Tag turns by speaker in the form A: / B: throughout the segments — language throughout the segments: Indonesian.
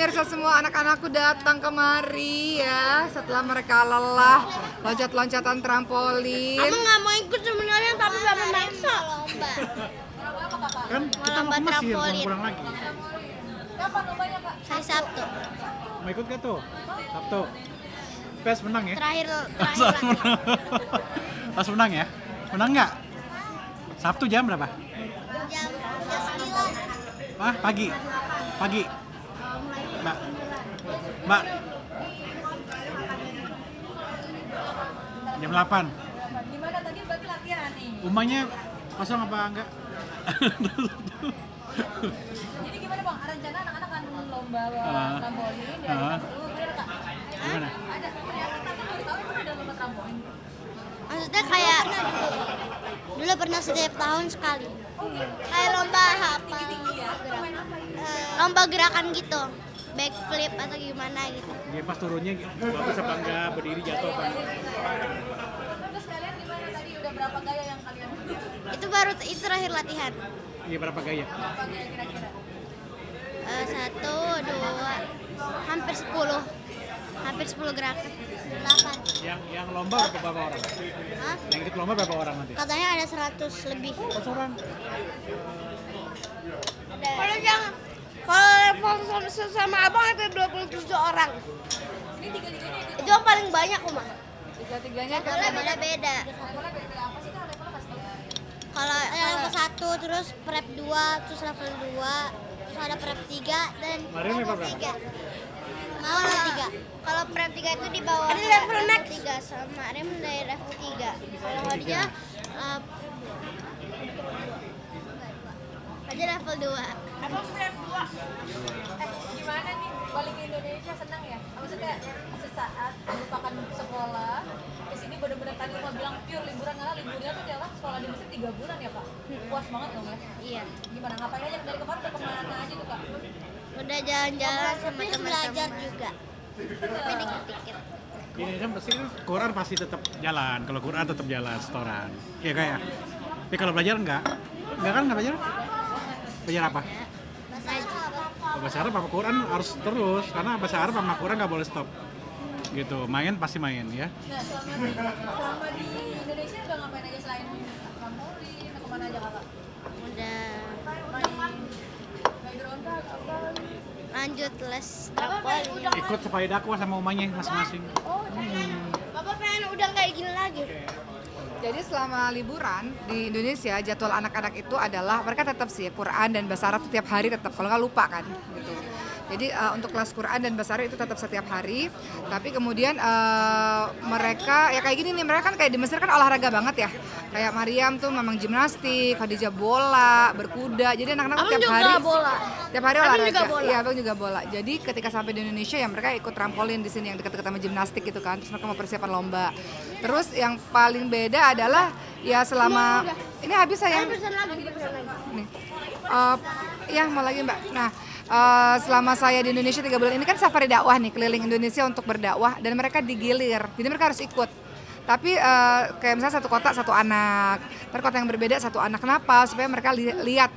A: pemirsa semua, anak-anakku datang kemari ya setelah mereka lelah loncat-loncatan trampolin.
B: Kamu nggak mau ikut sebenarnya tapi Bapak maksa.
C: Lomba.
D: Kan kita
B: Lomba
D: mau ke Mesir, mau
B: trampolin.
D: pulang lagi.
C: Kapan lombanya, Kak?
B: Hari Sabtu.
D: Mau ikut gak tuh? Sabtu. PS menang ya?
B: Terakhir
D: Pas menang. Pas menang ya? Menang nggak? Sabtu jam berapa?
C: Jam 9.
D: Ah, pagi. Pagi. Mbak. Mbak. Jam 8.
C: Gimana tadi berarti latihan nih?
D: Rumahnya kosong apa enggak?
C: Jadi gimana Bang? Rencana anak-anak kan lomba trampolin di hari
D: Ah.
C: Sabtu, bener Kak?
D: Gimana?
C: Ada, ternyata Tante baru tahu itu ada lomba trampolin.
B: Maksudnya kayak dulu pernah setiap tahun sekali. Kayak lomba apa?
C: Tinggi ya? Main apa ya?
B: Lomba gerakan gitu. Backflip atau gimana gitu.
D: Dia pas turunnya bagus apa enggak, berdiri jatuh apa enggak?
C: Terus kalian gimana tadi? Udah berapa gaya yang kalian
B: Itu terakhir latihan.
D: Iya, berapa gaya?
C: berapa gaya kira-kira?
B: 1, 2, hampir 10. Hampir 10 gerakan. 8.
D: Yang lomba berapa orang?
B: Hah?
D: Yang ikut lomba berapa orang nanti?
B: Katanya ada 100 lebih.
D: 100 orang.
B: Kalau level sama abang itu 27 orang.
C: Ini tiga-tiganya ikut.
B: Itu yang paling banyak, Uma.
C: Tiga-tiganya
B: Levelnya beda-beda.
C: levelnya beda apa sih Kak? Levelnya pasti.
B: Kalau level 1, terus prep 2, terus level 2, terus ada prep 3 dan
D: Mariam level berapa?
B: 3. Mau level 3. Kalau prep 3 itu di bawah level 3 sama Rem dari level 3. Kalau dia aja level 2.
C: Gimana nih balik ke Indonesia, senang ya? Maksudnya sesaat melupakan sekolah ke sini bener-bener tadi Uma bilang pure liburan, karena liburnya tuh dia kan sekolah di Mesir 3 bulan ya Kak? Puas banget dong ya?
B: Iya.
C: Gimana, ngapain aja dari kemarin udah kemana aja tuh Kak?
B: Udah jalan-jalan sama teman-teman. Belajar juga. Tapi dikit-dikit.
D: Di Indonesia pasti Quran pasti tetap jalan. Kalau Quran tetap jalan setoran. Iya kayak. Tapi kalau belajar enggak? Enggak kan, enggak belajar? Belajar apa?
B: Bahasa Arab.
D: Kalau bahasa Arab apa Quran harus terus, karena bahasa Arab sama Quran nggak boleh stop. Gitu, main pasti main ya.
C: Nah selama di Indonesia udah ngapain aja selain trampolin, atau kemana aja Kakak?
B: Udah
C: Main berontak apa?
B: lanjut les trampolin.
D: Ikut supaya dakwah sama umahnya masing-masing.
B: Bapak pengen udah kayak gini lagi.
A: Jadi selama liburan di Indonesia jadwal anak-anak itu adalah mereka tetap sih Quran dan bahasa Arab setiap hari tetap, kalau nggak lupa kan gitu. Jadi untuk kelas Quran dan bahasa Arab itu tetap setiap hari. Tapi kemudian mereka ya kayak gini nih, mereka kan kayak di Mesir kan olahraga banget ya. Kayak Mariam tuh memang gimnastik, Khadijah bola, berkuda. Jadi anak-anak tiap hari
B: bola.
A: tiap hari
B: Abang
A: olahraga.
B: juga bola.
A: Iya, Abang juga bola. Jadi ketika sampai di Indonesia ya mereka ikut trampolin di sini yang dekat-dekat sama gimnastik gitu kan. Terus mereka mau persiapan lomba. Terus yang paling beda adalah ya selama ini habis saya.
B: Pesan lagi.
A: Nih. Ya mau lagi Mbak. Nah, selama saya di Indonesia 3 bulan ini kan safari dakwah nih, keliling Indonesia untuk berdakwah dan mereka digilir. Jadi mereka harus ikut. Tapi kayak misalnya satu kota satu anak, kota yang berbeda satu anak. Kenapa? Supaya mereka lihat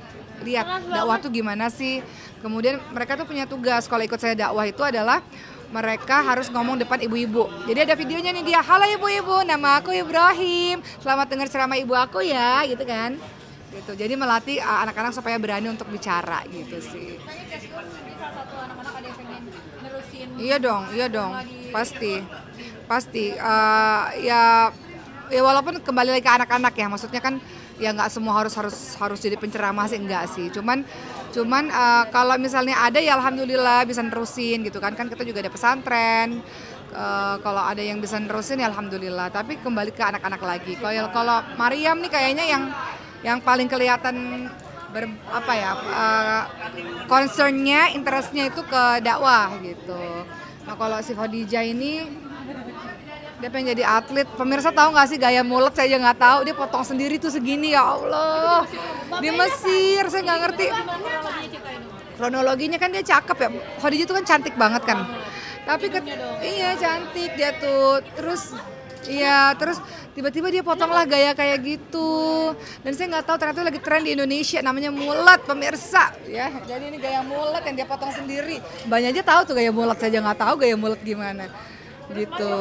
A: dakwah tuh gimana sih. Kemudian mereka tuh punya tugas kalau ikut saya dakwah itu adalah mereka harus ngomong depan ibu-ibu. Jadi ada videonya nih dia, halo ibu-ibu, nama aku Ibrahim, selamat dengar ceramah ibu aku ya, gitu kan. Gitu. Jadi melatih anak-anak supaya berani untuk bicara gitu sih.
C: Tanya Casio, mungkin salah satu anak-anak ada yang pengen nerusin.
A: Iya dong, pasti. Ya walaupun kembali lagi ke anak-anak ya, maksudnya kan ya nggak semua harus jadi penceramah sih, enggak sih. Cuman kalau misalnya ada ya alhamdulillah bisa nerusin gitu kan kita juga ada pesantren. Kalau ada yang bisa nerusin ya alhamdulillah. Tapi kembali ke anak-anak lagi. Kalau Mariam nih kayaknya yang paling kelihatan concernnya, interestnya itu ke dakwah gitu. Nah kalau si Khadijah ini dia pengen jadi atlet. Pemirsa tahu nggak sih gaya mulut saya aja nggak tahu. Dia potong sendiri tuh segini, ya Allah. Di Mesir saya nggak ngerti. Kronologinya kan dia cakep ya. Khadijah tuh kan cantik banget kan. Tapi iya cantik dia tuh. Terus Iya, terus tiba-tiba dia potonglah gaya kayak gitu. Dan saya nggak tahu ternyata lagi tren di Indonesia namanya mulet pemirsa ya. Jadi ini gaya mulet yang dia potong sendiri. Banyak aja tahu tuh gaya mulet, saya aja nggak tahu gaya mulet gimana. Gitu.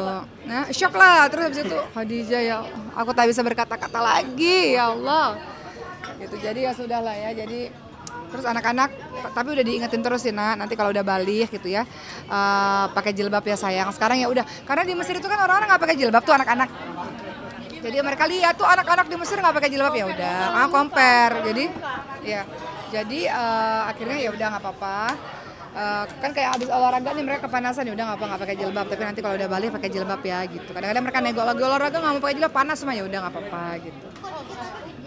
A: Nah, shock lah. Terus habis itu Khadijah ya, aku tak bisa berkata-kata lagi ya Allah. Gitu. Jadi ya sudahlah ya. Jadi terus anak-anak tapi udah diingetin terus sih nanti kalau udah balik gitu ya pakai jilbab ya sayang. Sekarang ya udah karena di Mesir itu kan orang-orang nggak pakai jilbab tuh anak-anak. Jadi mereka lihat tuh anak-anak di Mesir nggak pakai jilbab ya udah compare. Jadi akhirnya ya udah nggak apa-apa. Kan kayak abis olahraga nih mereka kepanasan ya udah nggak pakai jilbab tapi nanti kalau udah balik pakai jilbab ya gitu. Kadang-kadang mereka nego lagi olahraga nggak mau pakai jilbab panas semua ya udah nggak apa-apa gitu.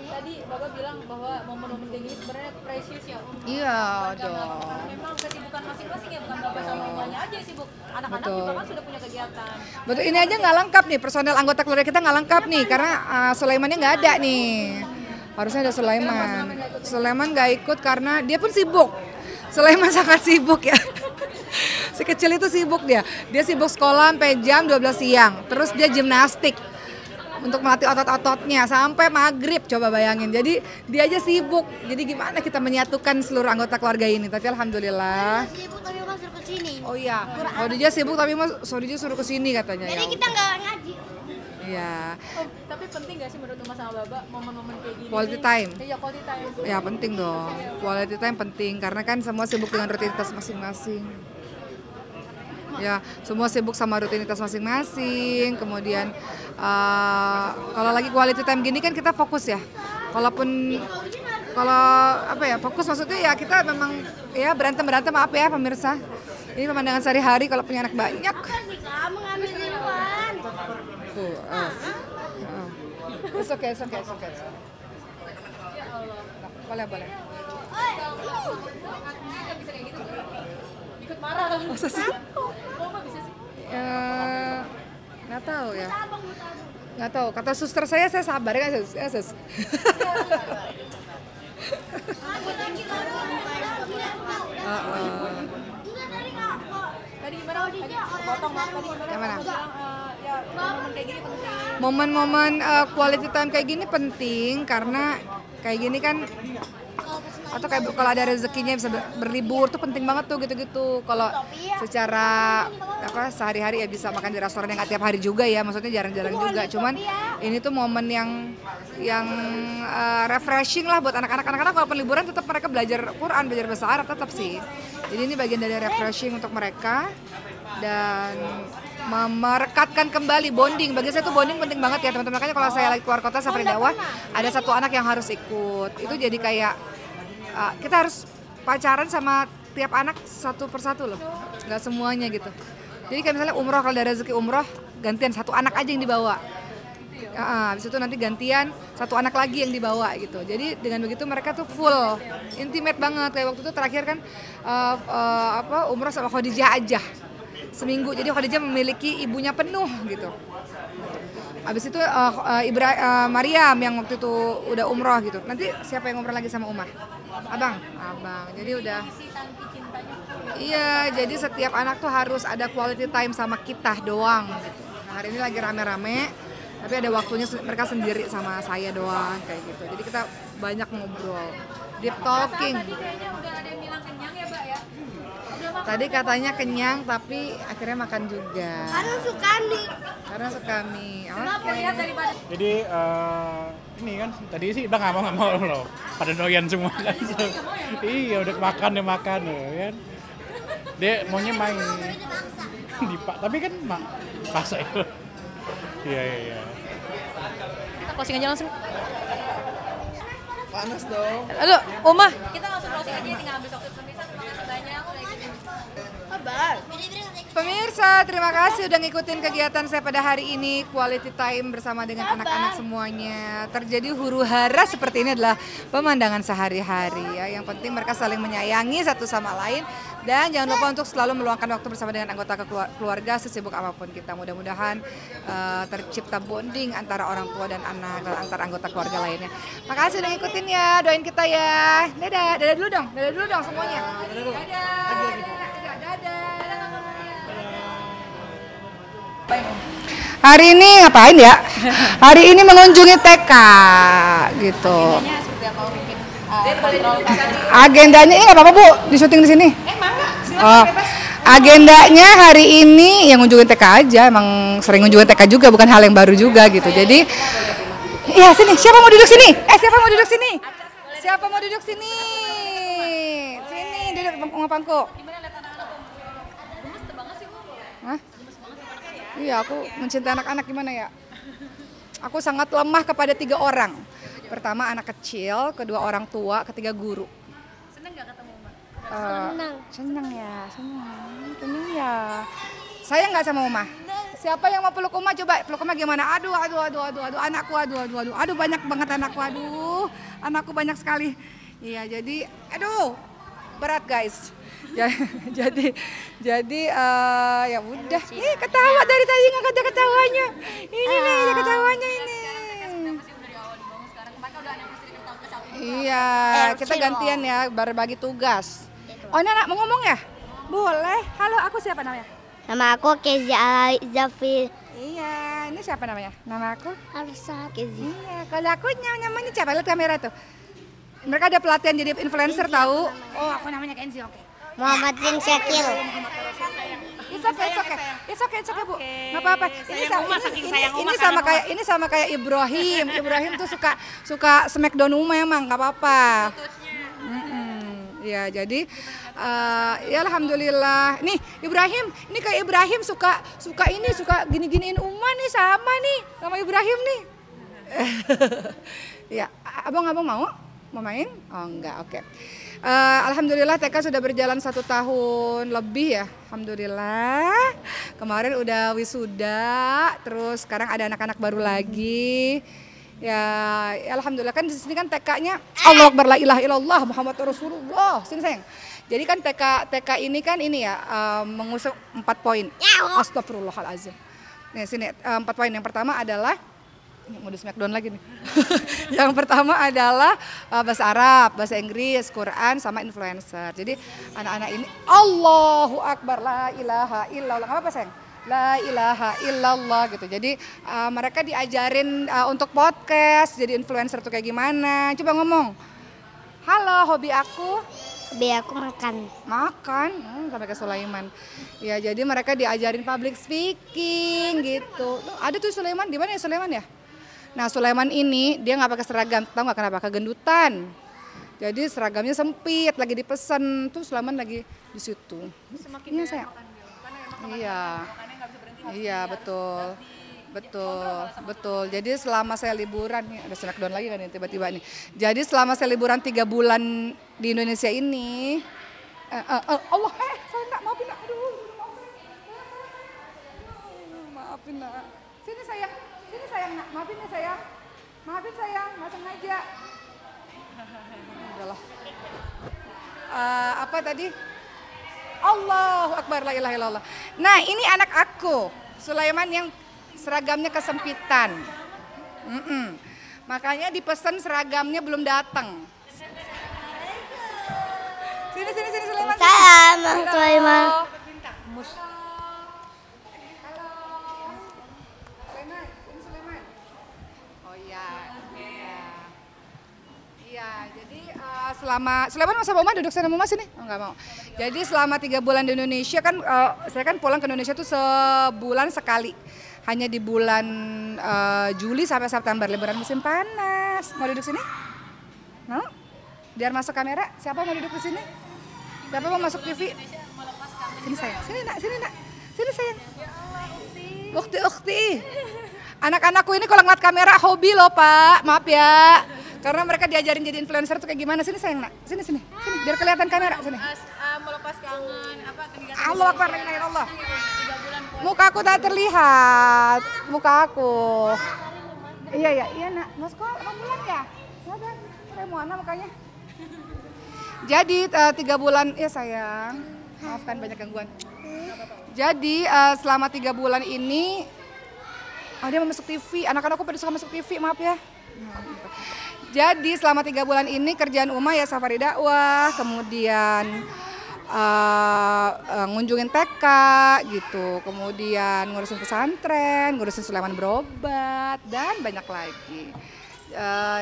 C: Tadi Bapak bilang bahwa momen-momen kayak gini sebenarnya precious ya Om.
A: Iya dong.
C: Memang kesibukan masing-masing ya, bukan Bapak sama mamanya aja sibuk. Anak-anak juga kan sudah punya kegiatan.
A: Betul, ini aja nggak lengkap nih, personel anggota keluarga kita nggak lengkap nih karena Sulaimannya nggak ada nih. Harusnya ada Sulaiman. Sulaiman nggak ikut karena dia pun sibuk. Sulaiman sangat sibuk ya. Si kecil itu sibuk dia. Dia sibuk sekolah sampai jam 12 siang. Terus dia gimnastik untuk melatih otot-ototnya sampai maghrib, coba bayangin. Jadi dia aja sibuk. Jadi gimana kita menyatukan seluruh anggota keluarga ini? Tapi alhamdulillah.
B: Sibuk tapi Mas suruh kesini.
A: Oh iya, Khadijah sibuk tapi Mas Khadijah suruh kesini katanya.
B: Jadi
A: Ya
B: kita nggak ngaji.
A: Iya.
C: Om, tapi penting gak sih menurut Mas sama Bapak momen-momen kayak gini?
A: Quality time.
C: Iya, quality time.
A: Ya penting dong. Quality time penting karena kan semua sibuk dengan rutinitas masing-masing. Ya, semua sibuk sama rutinitas masing-masing. Kemudian kalau lagi quality time gini kan kita fokus ya. Kalau apa ya fokus maksudnya ya kita memang ya berantem maaf ya pemirsa. Ini pemandangan sehari-hari kalau punya anak banyak.
B: Kamu ngambil duluan.
A: Tuh. It's okay. Boleh.
C: Nggak bisa kayak gitu. Ikut marah.
A: Masa sih?
C: Kok nggak bisa sih?
A: Nggak tahu ya. Nggak tahu. Kata suster saya sabar ya sus. Ya, sus.
C: Tadi gimana? Tadi potong maaf tadi gimana?
A: Yang mana?
C: Bapak bilang, ya momen kayak gini penting.
A: Momen-momen quality time kayak gini penting karena kayak gini kan atau kayak kalau ada rezekinya bisa berlibur tuh penting banget tuh gitu-gitu. Kalau secara apa sehari-hari ya bisa makan di restoran yang nggak tiap hari juga ya, maksudnya jarang-jarang juga. Cuman ini tuh momen yang refreshing lah buat anak-anak walaupun liburan tetap mereka belajar Quran, belajar bahasa Arab tetap sih. Jadi ini bagian dari refreshing untuk mereka dan merekatkan kembali bonding. Bagi saya tuh bonding penting banget ya teman-teman. Makanya kalau saya lagi keluar kota safari dakwah ada satu anak yang harus ikut. Itu jadi kayak kita harus pacaran sama tiap anak satu persatu loh, nggak semuanya gitu. Jadi kayak misalnya umroh, kalau ada rezeki umroh gantian satu anak aja yang dibawa. Habis itu nanti gantian satu anak lagi yang dibawa gitu. Jadi dengan begitu mereka tuh full, intimate banget. Kayak waktu itu terakhir kan umroh sama Khadijah aja seminggu. Jadi Khadijah memiliki ibunya penuh gitu. Habis itu Maryam yang waktu itu udah umroh gitu. Nanti siapa yang umroh lagi sama Umar? Abang. Jadi udah. Iya, jadi setiap anak tuh harus ada quality time sama kita doang gitu. Nah, hari ini lagi rame-rame, tapi ada waktunya mereka sendiri sama saya doang kayak gitu. Jadi kita banyak ngobrol, deep talking.
C: Tadi kayaknya udah ada yang bilang kenyang ya, Mbak ya? Udah makan.
A: Tadi katanya kenyang tapi akhirnya makan juga. Karena suka mie.
C: Kenapa lihat daripada
D: Jadi ini kan tadi sih udah nggak mau loh, pada doyan semua kan. Iya udah makan ya kan. Dia maunya main tapi kan paksa itu. Iya.
C: kita closing aja langsung.
E: Panas dong.
C: Aduh, Oma. Kita langsung closing aja, tinggal ambil waktu pemirsa. Terima kasih banyak.
A: Pemirsa, terima kasih udah ngikutin kegiatan saya pada hari ini, quality time bersama dengan anak-anak semuanya. Terjadi huru-hara seperti ini adalah pemandangan sehari-hari ya. Yang penting mereka saling menyayangi satu sama lain dan jangan lupa untuk selalu meluangkan waktu bersama dengan anggota keluarga sesibuk apapun kita. Mudah-mudahan tercipta bonding antara orang tua dan anak dan antar anggota keluarga lainnya. Makasih udah ngikutin ya, doain kita ya. Dadah dulu dong semuanya. Dadah. Hari ini ngapain ya? Hari ini mengunjungi TK gitu.
C: Agendanya seperti apa mungkin? Kontrol
A: Agendanya nggak apa-apa Bu, di syuting di sini. Oh, agendanya hari ini yang ngunjungin TK aja, emang sering ngunjungin TK juga, bukan hal yang baru juga gitu. Jadi, iya sini, siapa mau duduk sini? Siapa mau duduk sini? Siapa mau duduk sini? Sini, duduk pangku.
C: Gimana lihat anak-anak? Gemes banget sih Bu.
A: Hah? Iya, aku mencintai anak-anak gimana ya? Aku sangat lemah kepada 3 orang. Pertama anak kecil, kedua orang tua, ketiga guru.
C: Seneng nggak ketemu Uma?
A: Senang ya, senang ya. Saya nggak sama Uma. Siapa yang mau peluk Uma? Coba peluk Uma gimana? Aduh, anakku, aduh banyak banget anakku, anakku banyak sekali. Iya, jadi, aduh, berat guys. Jadi ya udah. Ih, ketawa dari tadi nggak ada ketawanya. Ini nih, ada ketawanya ini. Iya, kita gantian ya, berbagi tugas. Oh, ini anak mau ngomong ya? Boleh. Halo, aku siapa namanya?
B: Nama aku Kezia Zafi.
A: Iya, ini siapa namanya? Nama aku?
B: Arsa Kezi.
A: Iya, kalau aku namanya siapa? Lihat kamera tuh. Mereka ada pelatihan jadi influencer tahu. Oh, aku namanya Kenzi, oke.
B: Muhammad Zin Syakil.
A: It's okay, Bu. Nggak apa-apa. Ini sama kayak Ibrahim. Ibrahim tuh suka smackdown emang nggak apa-apa. Ya, jadi ya alhamdulillah. Nih Ibrahim, ini kayak Ibrahim suka gini-giniin Uma nih sama Ibrahim nih. Ya, abang mau main? Oh enggak, oke. Alhamdulillah TK sudah berjalan 1 tahun lebih ya, alhamdulillah. Kemarin udah wisuda, terus sekarang ada anak-anak baru lagi. Ya alhamdulillah kan di sini kan TK-nya Allahu Akbar la ilaha illallah Muhammadur Rasulullah. Sini sayang. Jadi kan TK ini kan ini ya mengusung 4 poin. Astagfirullahalazim. Nih sini 4 poin. Yang pertama adalah mau di smackdown lagi nih. Yang pertama adalah bahasa Arab, bahasa Inggris, Quran, sama influencer. Jadi anak-anak ini Allahu Akbar la ilaha illallah. Apa sayang? La ilaha illallah gitu. Jadi mereka diajarin untuk podcast, jadi influencer tuh kayak gimana. Coba ngomong. Halo, hobi aku?
B: Hobi aku makan.
A: Makan, sampai ke Sulaiman. Ya, jadi mereka diajarin public speaking gitu. Ada tuh Sulaiman, di mana ya Sulaiman ya? Nah, Sulaiman ini dia nggak pakai seragam, tahu nggak kenapa? Kegendutan. Jadi seragamnya sempit, lagi dipesen. Tuh Sulaiman lagi di situ.
C: Semakin
A: Iya, sayang.
C: makan dia. Karena emang
A: Iya.
C: makannya nggak bisa berhenti.
A: Iya, betul. Jadi selama saya liburan nih, ada smackdown lagi kan nih tiba-tiba nih. Jadi selama saya liburan 3 bulan di Indonesia ini, Allah, saya nggak maafin nak, maafin nak. Sini sayang nak, maafin ya sayang, nggak sengaja. Udahlah. Apa tadi? Allahu Akbar la ilaha illallah. Nah, ini anak aku, Sulaiman yang seragamnya kesempitan. Makanya dipesan seragamnya belum datang. Sini Sulaiman.
B: Salam Sulaiman.
A: Sulaiman. Oh iya. Iya, jadi selama Sulaiman masa Mama duduk sana Mama sini? Oh, enggak mau. Jadi selama 3 bulan di Indonesia kan saya kan pulang ke Indonesia tuh sebulan sekali. Hanya di bulan Juli sampai September, liburan musim panas. Mau duduk sini? Mau? Biar masuk kamera. Siapa mau duduk di sini? Siapa mau masuk TV? Sini sayang, sini nak. Sini sayang. Ukti. Anak-anakku ini kalau ngeliat kamera hobi loh Pak, maaf ya. Karena mereka diajarin jadi influencer tuh kayak gimana. Sini sayang nak, sini. Biar kelihatan kamera, sini.
C: Melepas kangen, kegiatan
A: Allahu Akbar, la ilaha illallah.
C: 3 bulan
A: Muka aku tak terlihat, muka aku. Iya nak, mau sekolah, mau pulang ya? Enggak, saya mau anak mukanya. Jadi 3 bulan, ya sayang, maafkan banyak gangguan. Jadi selama 3 bulan ini, dia mau masuk TV, anak-anakku pada suka masuk TV, maaf ya. Jadi selama 3 bulan ini kerjaan Uma ya safari dakwah, kemudian ngunjungin TK gitu, kemudian ngurusin pesantren, ngurusin Sulaiman berobat, dan banyak lagi.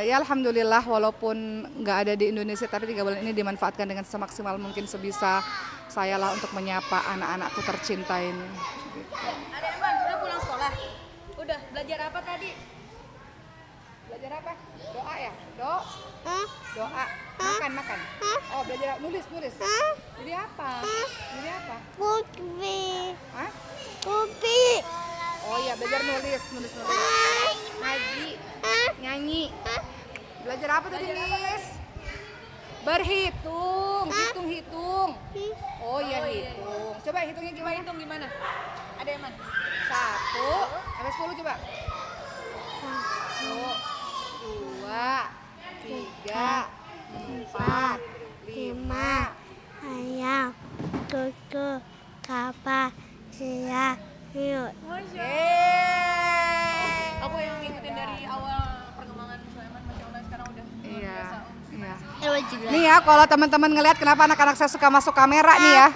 A: Ya alhamdulillah walaupun nggak ada di Indonesia, tapi 3 bulan ini dimanfaatkan dengan semaksimal mungkin sebisa saya lah untuk menyapa anak-anakku tercinta ini. Gitu.
C: Ada Eman, udah pulang sekolah? Udah, belajar apa tadi?
A: Belajar apa? Doa ya? Doa. Makan. Oh belajar nulis. Jadi apa?
B: Kopi.
A: Hah?
B: Kopi.
A: Oh iya belajar nulis. Ngaji. Nyanyi. Belajar apa tadi Miss? Berhitung. Hitung. Oh iya hitung. Coba hitungnya gimana?
C: Hitung gimana? Ada Eman?
A: 1 sampai 10 coba. 1, 2, 3, 4, 5.
B: Ayam. Kuku. Kapal. Sia. Hiu.
C: Aku yang ngikutin dari awal perkembangan Sulaiman, Masya Allah sekarang udah luar
A: Iya.
C: biasa.
A: Nih ya, kalau teman-teman ngelihat kenapa anak-anak saya suka masuk kamera nih ya.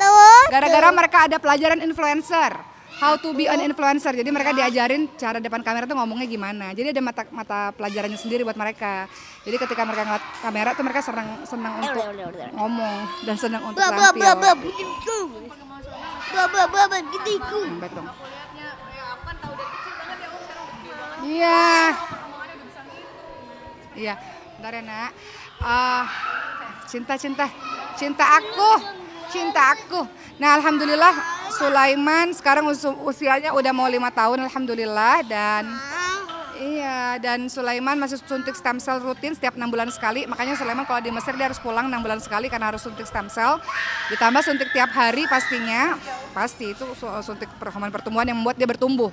A: Gara-gara mereka ada pelajaran influencer. How to be an influencer. Jadi mereka diajarin cara depan kamera tuh ngomongnya gimana. Jadi ada mata pelajarannya sendiri buat mereka. Jadi ketika mereka ngeliat kamera tuh mereka senang untuk ngomong dan senang untuk tampil. Betul.
C: Aku lihatnya, ya aku kan tahu dari kecil banget ya, sekarang udah gede banget.
A: Iya.
C: Perkembangannya udah bisa ngikut.
A: Iya. Bentar ya nak. Cinta aku. Nah alhamdulillah Sulaiman sekarang usianya udah mau 5 tahun alhamdulillah, dan Sulaiman masih suntik stem cell rutin setiap 6 bulan sekali. Makanya Sulaiman kalau di Mesir dia harus pulang 6 bulan sekali karena harus suntik stem cell. Ditambah suntik tiap hari pastinya. Pasti itu suntik hormon pertumbuhan yang membuat dia bertumbuh.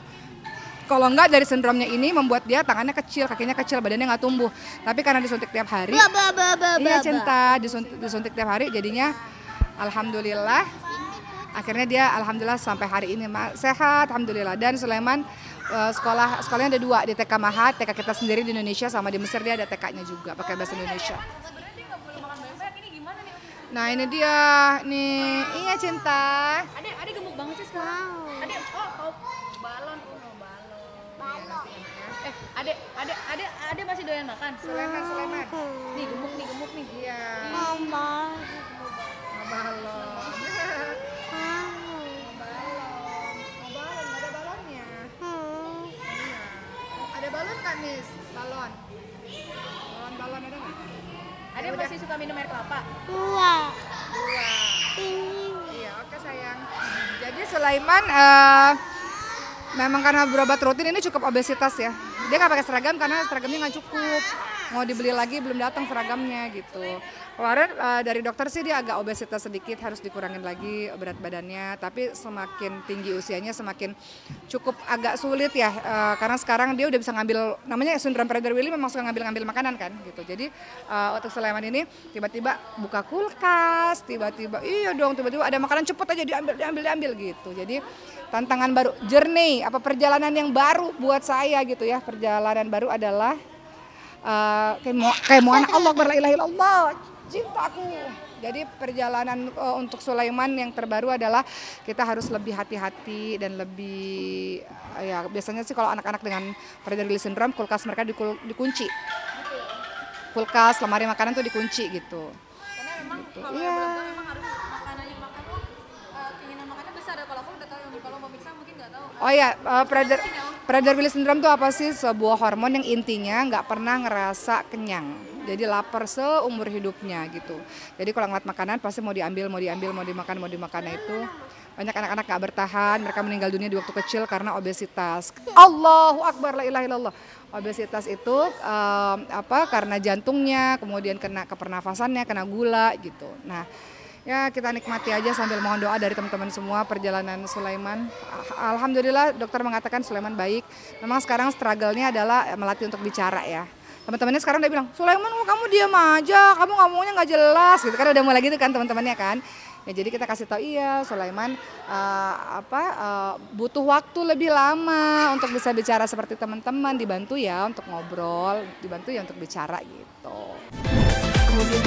A: Kalau enggak dari sindromnya ini membuat dia tangannya kecil, kakinya kecil, badannya nggak tumbuh. Tapi karena disuntik tiap hari, iya cinta, disuntik tiap hari jadinya alhamdulillah. Akhirnya dia alhamdulillah sampai hari ini sehat alhamdulillah. Dan Sulaiman sekolahnya ada 2 di TK Mahat, TK kita sendiri di Indonesia, sama di Mesir dia ada TK-nya juga pakai bahasa Indonesia.
C: Sebenarnya dia nggak boleh makan banyak, ini gimana nih?
A: Nah ini dia nih, iya cinta.
C: Ade gemuk banget sih sekarang. Ade, balon. Ade masih doyan makan.
A: Sulaiman.
C: Nih gemuk nih.
A: Iya.
B: Mama.
A: Balon. Ada balonnya. Iya. Ada balon kan, Miss? Balon ada nggak?
C: Ade masih suka minum air kelapa.
B: 2.
A: Iya, oke sayang. Jadi Sulaiman memang karena berobat rutin ini cukup obesitas ya. Dia nggak pakai seragam karena seragamnya nggak cukup. Mau dibeli lagi belum datang seragamnya gitu. Kemarin dari dokter sih dia agak obesitas sedikit, harus dikurangin lagi berat badannya. Tapi semakin tinggi usianya semakin cukup agak sulit ya. Karena sekarang dia udah bisa ngambil, namanya sindrom Prader-Willi, memang suka ngambil makanan kan gitu. Jadi untuk Sulaiman ini tiba-tiba buka kulkas, tiba-tiba ada makanan cepet aja diambil gitu. Jadi tantangan baru, journey, perjalanan yang baru buat saya gitu ya. Perjalanan baru adalah kemoan Allah la ilaha illallah, cintaku. Jadi perjalanan untuk Sulaiman yang terbaru adalah kita harus lebih hati-hati dan lebih ya biasanya sih kalau anak-anak dengan Prader-Willi syndrome kulkas mereka dikunci. Kulkas, lemari makanan tuh dikunci gitu.
C: Karena memang kalau
A: Iya.
C: yang belum tahu memang harus makanannya makan tuh keinginan makannya besar ya. Kalau aku udah tahu, kalau pemirsa mungkin nggak tahu.
A: Oh ya, Prader-Willi syndrome itu apa sih? Sebuah hormon yang intinya nggak pernah ngerasa kenyang. Jadi lapar seumur hidupnya gitu. Jadi kalau ngeliat makanan pasti mau diambil, mau dimakan itu. Banyak anak-anak nggak bertahan, mereka meninggal dunia di waktu kecil karena obesitas. Allahu Akbar, la ilaha illallah. Obesitas itu karena jantungnya, kemudian kena kepernafasannya, kena gula gitu. Nah, ya kita nikmati aja sambil mohon doa dari teman-teman semua perjalanan Sulaiman. Alhamdulillah dokter mengatakan Sulaiman baik. Memang sekarang struggle-nya adalah melatih untuk bicara ya. Teman-temannya sekarang udah bilang, Sulaiman kamu diam aja, kamu ngomongnya nggak jelas gitu kan, udah mulai gitu kan teman-temannya kan. Ya jadi kita kasih tahu iya Sulaiman butuh waktu lebih lama untuk bisa bicara seperti teman-teman, dibantu ya untuk ngobrol, dibantu ya untuk bicara gitu. Kemudian